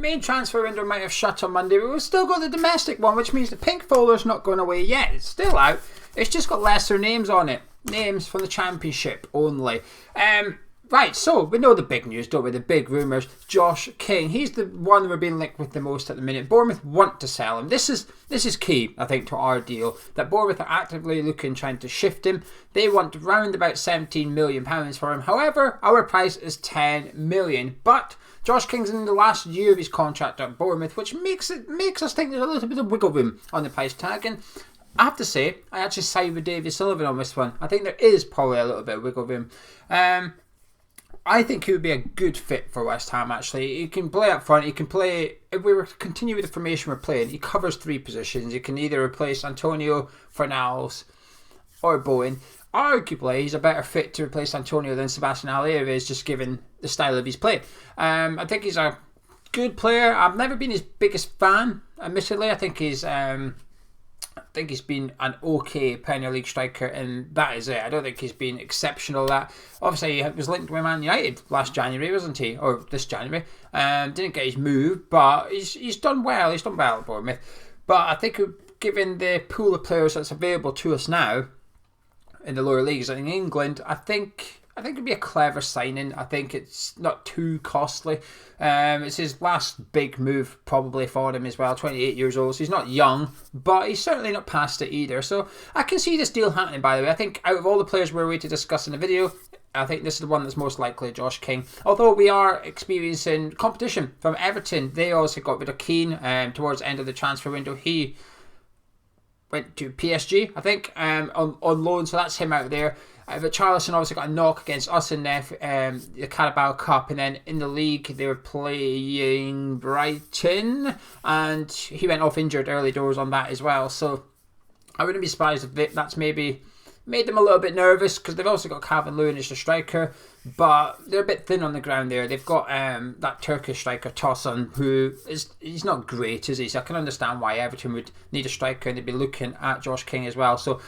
main transfer window might have shut on Monday, but we've still got the domestic one, which means the pink folder's not going away yet. It's still out. It's just got lesser names on it. Names from the Championship only. Right, so we know the big news, don't we? The big rumours. Josh King, he's the one we're being linked with the most at the minute. Bournemouth want to sell him. This is key, I think, to our deal. That Bournemouth are actively trying to shift him. They want round about £17 million for him. However, our price is £10 million. But Josh King's in the last year of his contract at Bournemouth, which makes us think there's a little bit of wiggle room on the price tag. And I have to say, I actually side with David Sullivan on this one. I think there is probably a little bit of wiggle room. I think he would be a good fit for West Ham, actually. He can play up front. He can play, if we were to continue with the formation we're playing, he covers 3 positions. He can either replace Antonio, Fornals, or Bowen. Arguably, he's a better fit to replace Antonio than Sebastian Haller is, just given the style of his play. I think he's a good player. I've never been his biggest fan, admittedly. I think he's been an okay Premier League striker, and that is it. I don't think he's been exceptional. That obviously he was linked with Man United last January, wasn't he? Or this January. Didn't get his move, but he's done well. He's done well at Bournemouth. But I think given the pool of players that's available to us now in the lower leagues in England, I think it'd be a clever signing. I think it's not too costly. It's his last big move probably for him as well. 28 years old, so he's not young, but he's certainly not past it either. So I can see this deal happening, by the way. I think out of all the players we're going to discuss in the video, I think this is the one that's most likely, Josh King. Although we are experiencing competition from Everton. They also got rid of Keane towards the end of the transfer window. He went to PSG, I think, on loan, so that's him out there. But Charleston obviously got a knock against us in the Carabao Cup, and then in the league they were playing Brighton, and he went off injured early doors on that as well. So I wouldn't be surprised if that's maybe made them a little bit nervous, because they've also got Calvin Lewin as the striker, but they're a bit thin on the ground there. They've got that Turkish striker Dawson, he's not great, is he? So I can understand why Everton would need a striker, and they'd be looking at Josh King as well. So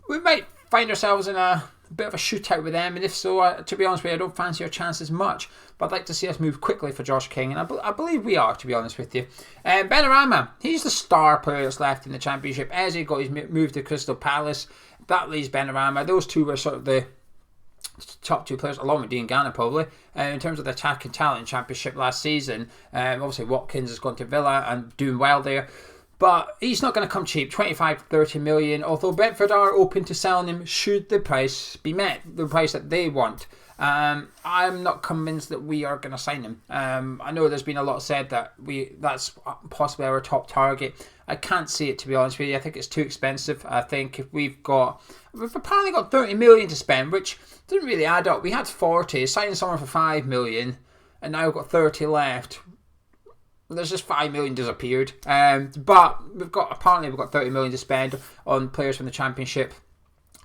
we might find ourselves in a bit of a shootout with them, and if so, to be honest with you, I don't fancy our chances much, but I'd like to see us move quickly for Josh King, and I believe we are, to be honest with you. Benrahma, he's the star player that's left in the Championship. Eze got his move to Crystal Palace. That leaves Benrahma. Those two were sort of the top 2 players, along with Dean Gannon probably, in terms of the attacking talent in Championship last season. Obviously Watkins has gone to Villa and doing well there. But he's not going to come cheap, 25 to 30 million, although Brentford are open to selling him should the price be met, the price that they want. I'm not convinced that we are going to sign him. I know there's been a lot said that that's possibly our top target. I can't see it, to be honest with you. I think it's too expensive. I think if we've apparently got 30 million to spend, which didn't really add up. We had 40, signing someone for 5 million, and now we've got 30 left. There's just 5 million disappeared. But we've got 30 million to spend on players from the Championship.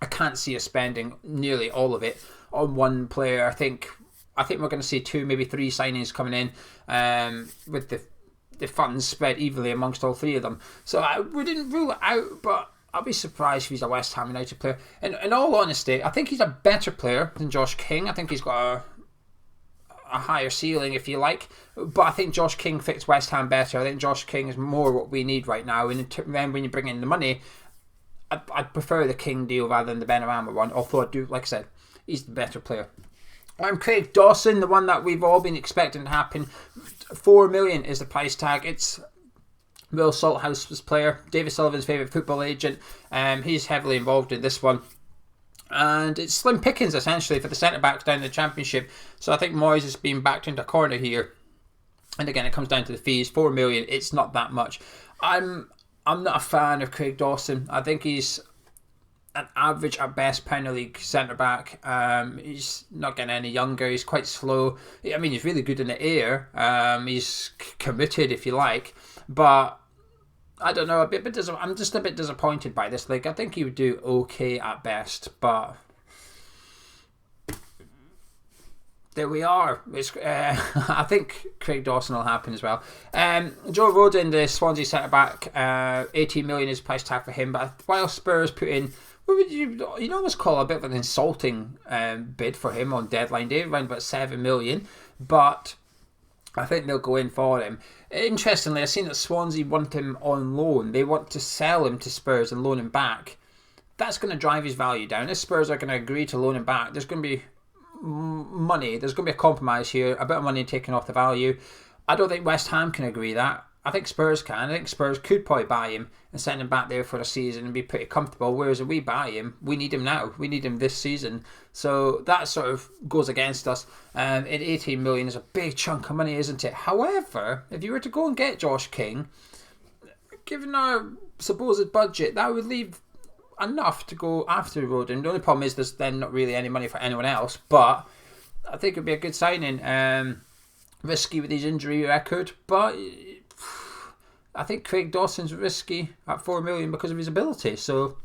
I can't see us spending nearly all of it on one player. I think we're going to see 2, maybe 3 signings coming in, with the funds spread evenly amongst all 3 of them. So we didn't rule it out, but I'll be surprised if he's a West Ham United player. In all honesty, I think he's a better player than Josh King. I think he's got a higher ceiling, if you like, but I think Josh King fits West Ham better. I think Josh King is more what we need right now, and then when you bring in the money, I'd prefer the King deal rather than the Benrahma one, although I do, like I said, he's the better player. Craig Dawson, the one that we've all been expecting to happen. 4 million is the price tag. It's Will Salthouse's player, David Sullivan's favourite football agent. He's heavily involved in this one. And it's slim pickings, essentially, for the centre-backs down in the Championship. So I think Moyes is being backed into a corner here. And again, it comes down to the fees. 4 million, it's not that much. I'm not a fan of Craig Dawson. I think he's an average at best Premier League centre-back. He's not getting any younger. He's quite slow. I mean, he's really good in the air. He's committed, if you like. But I don't know, I'm just a bit disappointed by this. Like, I think he would do okay at best, but there we are. I think Craig Dawson will happen as well. Joe Rodon, the Swansea centre-back, 18 million is price tag for him, but while Spurs put in, what would you'd almost call a bit of an insulting bid for him on deadline day, around about 7 million, but I think they'll go in for him. Interestingly, I've seen that Swansea want him on loan. They want to sell him to Spurs and loan him back. That's going to drive his value down. If Spurs are going to agree to loan him back, there's going to be money. There's going to be a compromise here, a bit of money taken off the value. I don't think West Ham can agree that. I think Spurs can. I think Spurs could probably buy him and send him back there for a season and be pretty comfortable. Whereas if we buy him, we need him now. We need him this season. So that sort of goes against us. And 18 million is a big chunk of money, isn't it? However, if you were to go and get Josh King, given our supposed budget, that would leave enough to go after Rodon. The only problem is there's then not really any money for anyone else. But I think it would be a good signing. Risky with his injury record, but I think Craig Dawson's risky at 4 million because of his ability. So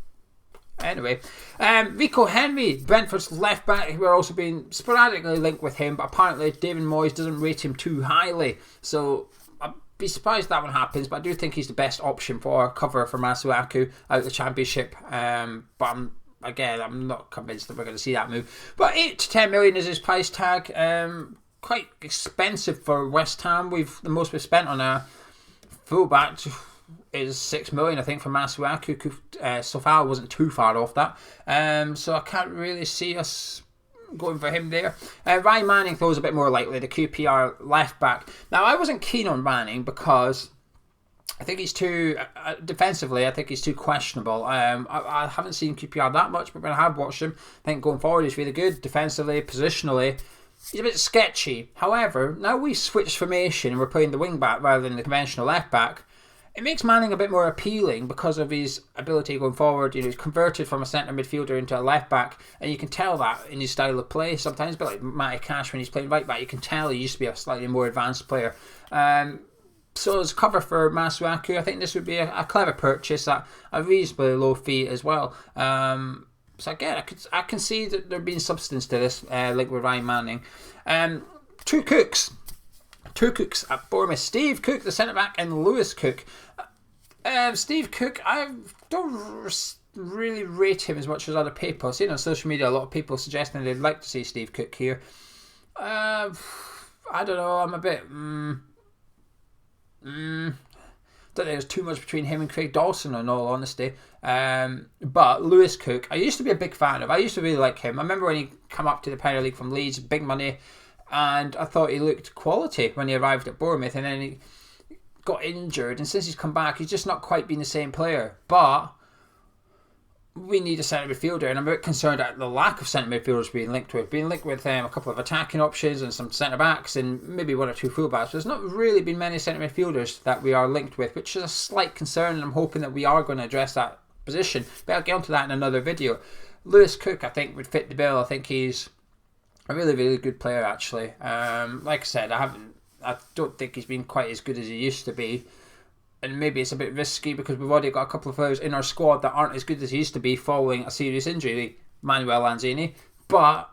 anyway, Rico Henry, Brentford's left back, we're also being sporadically linked with him, but apparently David Moyes doesn't rate him too highly. So I'd be surprised that one happens, but I do think he's the best option for cover for Masuaku out of the Championship. But I'm not convinced that we're going to see that move. But 8 to 10 million is his price tag. Quite expensive for West Ham. The most we've spent on a fullback is 6 million, I think, for Masuaku. Sofal wasn't too far off that. So I can't really see us going for him there. Ryan Manning, though, is a bit more likely, the QPR left back. Now, I wasn't keen on Manning because I think he's too, defensively, I think he's too questionable. I haven't seen QPR that much, but when I have watched him, I think going forward he's really good. Defensively, positionally, he's a bit sketchy. However, now we switched formation and we're playing the wing back rather than the conventional left back, it makes Manning a bit more appealing because of his ability going forward. He's converted from a centre midfielder into a left back, and you can tell that in his style of play. Sometimes, but like Matty Cash when he's playing right back, you can tell he used to be a slightly more advanced player. So as cover for Masuaku, I think this would be a clever purchase at a reasonably low fee as well. So again, I can see that there being substance to this, like with Ryan Manning. Two cooks at Bournemouth. Steve Cook, the centre back, and Lewis Cook. Steve Cook, I don't really rate him as much as other people. I've seen on social media a lot of people suggesting they'd like to see Steve Cook here. I don't know. I'm a bit. Don't think there's too much between him and Craig Dawson, in all honesty. But Lewis Cook, I used to be a big fan of. I used to really like him. I remember when he came up to the Premier League from Leeds, big money, and I thought he looked quality when he arrived at Bournemouth, and then he got injured, and since he's come back, he's just not quite been the same player. But we need a centre midfielder, and I'm a bit concerned at the lack of centre midfielders being linked with. Being linked with a couple of attacking options and some centre backs and maybe one or two fullbacks. There's not really been many centre midfielders that we are linked with, which is a slight concern, and I'm hoping that we are going to address that position. But I'll get onto that in another video. Lewis Cook, I think, would fit the bill. I think he's a really, really good player, actually. Like I said, I don't think he's been quite as good as he used to be. And maybe it's a bit risky because we've already got a couple of players in our squad that aren't as good as he used to be following a serious injury, Manuel Lanzini. But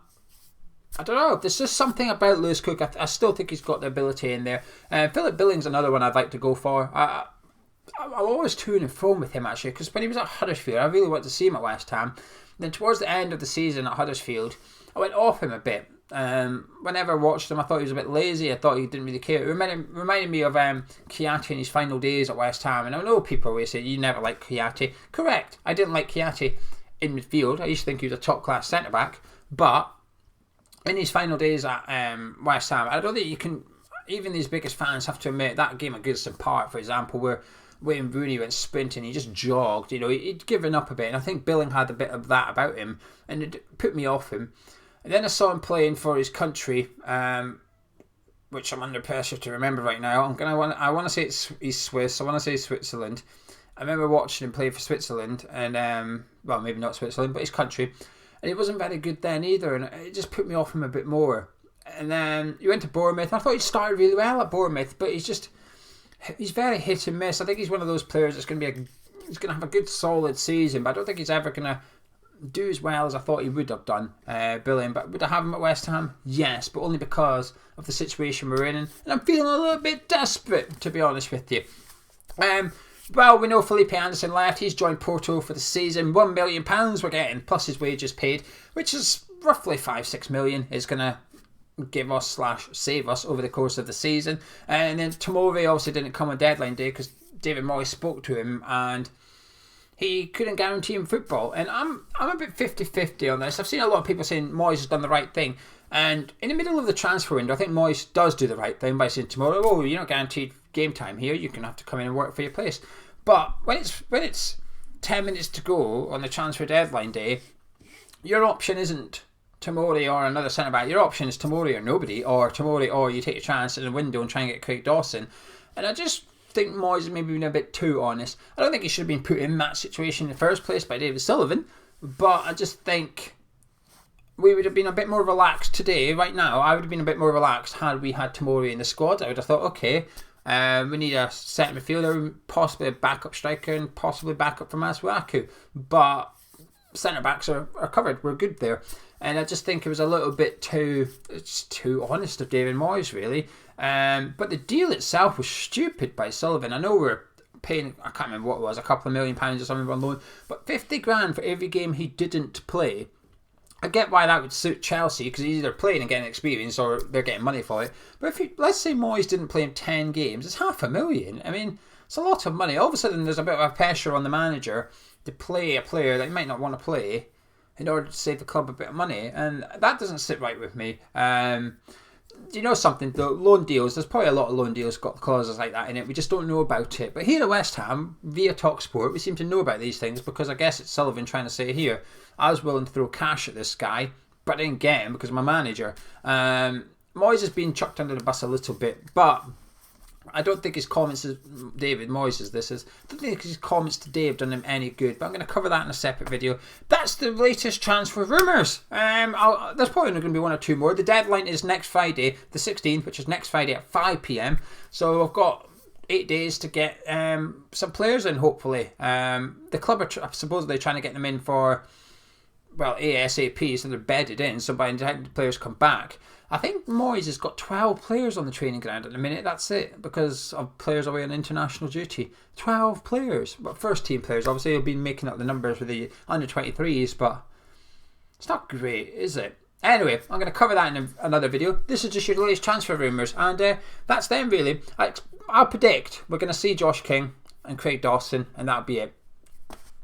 I don't know. There's just something about Lewis Cook. I still think he's got the ability in there. Philip Billing's another one I'd like to go for. I'm always to and fro with him, actually, because when he was at Huddersfield, I really wanted to see him at West Ham. Then towards the end of the season at Huddersfield, I went off him a bit. Whenever I watched him, I thought he was a bit lazy. I thought he didn't really care. It reminded me of Chiatti in his final days at West Ham. And I know people always say, you never liked Chiatti. Correct. I didn't like Chiatti in midfield. I used to think he was a top-class centre-back. But in his final days at West Ham, I don't think you can... Even these biggest fans have to admit that game at Goodison Park, for example, where Wayne Rooney went sprinting, he just jogged. He'd given up a bit. And I think Billing had a bit of that about him. And it put me off him. And then I saw him playing for his country, which I'm under pressure to remember right now. I want to say he's Swiss. I want to say Switzerland. I remember watching him play for Switzerland, and well, maybe not Switzerland, but his country. And he wasn't very good then either, and it just put me off him a bit more. And then he went to Bournemouth. I thought he started really well at Bournemouth, but he's very hit and miss. I think he's one of those players that's going to he's going to have a good solid season, but I don't think he's ever going to do as well as I thought he would have done, Billing. But would I have him at West Ham? Yes, but only because of the situation we're in, and I'm feeling a little bit desperate, to be honest with you. Well, we know Felipe Anderson left. He's joined Porto for the season. £1 million we're getting, plus his wages paid, which is roughly 5-6 million is going to give us / save us over the course of the season. And then Tomori obviously didn't come on deadline day because David Moyes spoke to him and he couldn't guarantee him football. And I'm a bit 50-50 on this. I've seen a lot of people saying Moyes has done the right thing. And in the middle of the transfer window, I think Moyes does do the right thing by saying tomorrow, oh, you're not guaranteed game time here. You're going to have to come in and work for your place. But when it's 10 minutes to go on the transfer deadline day, your option isn't Tomori or another centre-back. Your option is Tomori or nobody, or Tomori or you take a chance in the window and try and get Craig Dawson. And I just think Moyes has maybe been a bit too honest. I don't think he should have been put in that situation in the first place by David Sullivan, but I just think we would have been a bit more relaxed today. Right now, I would have been a bit more relaxed had we had Tomori in the squad. I would have thought, okay, we need a centre midfielder, possibly a backup striker, and possibly backup for Masuaku. But centre backs are covered. We're good there. And I just think it was a little bit too honest of David Moyes, really. But the deal itself was stupid by Sullivan. I know we're paying, I can't remember what it was, a couple of £1 million or something on loan, but 50 grand for every game he didn't play. I get why that would suit Chelsea because he's either playing and getting experience or they're getting money for it. But if let's say Moyes didn't play in 10 games, it's $500,000. I mean, it's a lot of money. All of a sudden, there's a bit of a pressure on the manager to play a player that he might not want to play in order to save the club a bit of money, and that doesn't sit right with me. You know something, the loan deals, there's probably a lot of loan deals got clauses like that in it, we just don't know about it. But here at West Ham, via TalkSport, we seem to know about these things because I guess it's Sullivan trying to say here, I was willing to throw cash at this guy, but I didn't get him because I'm a manager. Moyes has been chucked under the bus a little bit, but I don't think his comments, David Moyes I don't think his comments today have done him any good, but I'm going to cover that in a separate video. That's the latest transfer rumours. There's probably only going to be one or two more. The deadline is next Friday, the 16th, which is next Friday at 5 PM. So I've got 8 days to get some players in, hopefully. The club are supposedly trying to get them in for, well, ASAP, so they're bedded in, so by the time the players come back, I think Moyes has got 12 players on the training ground at the minute. That's it, because of players away on international duty. 12 players, but first team players. Obviously, he'll be making up the numbers with the under 23s, but it's not great, is it? Anyway, I'm going to cover that in another video. This is just your latest transfer rumours, and that's them really. I'll predict we're going to see Josh King and Craig Dawson, and that'll be it.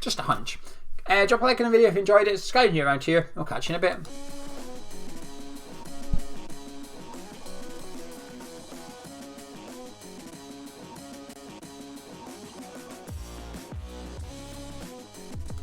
Just a hunch. Drop a like on the video if you enjoyed it. Subscribe if you're around here. I'll catch you in a bit.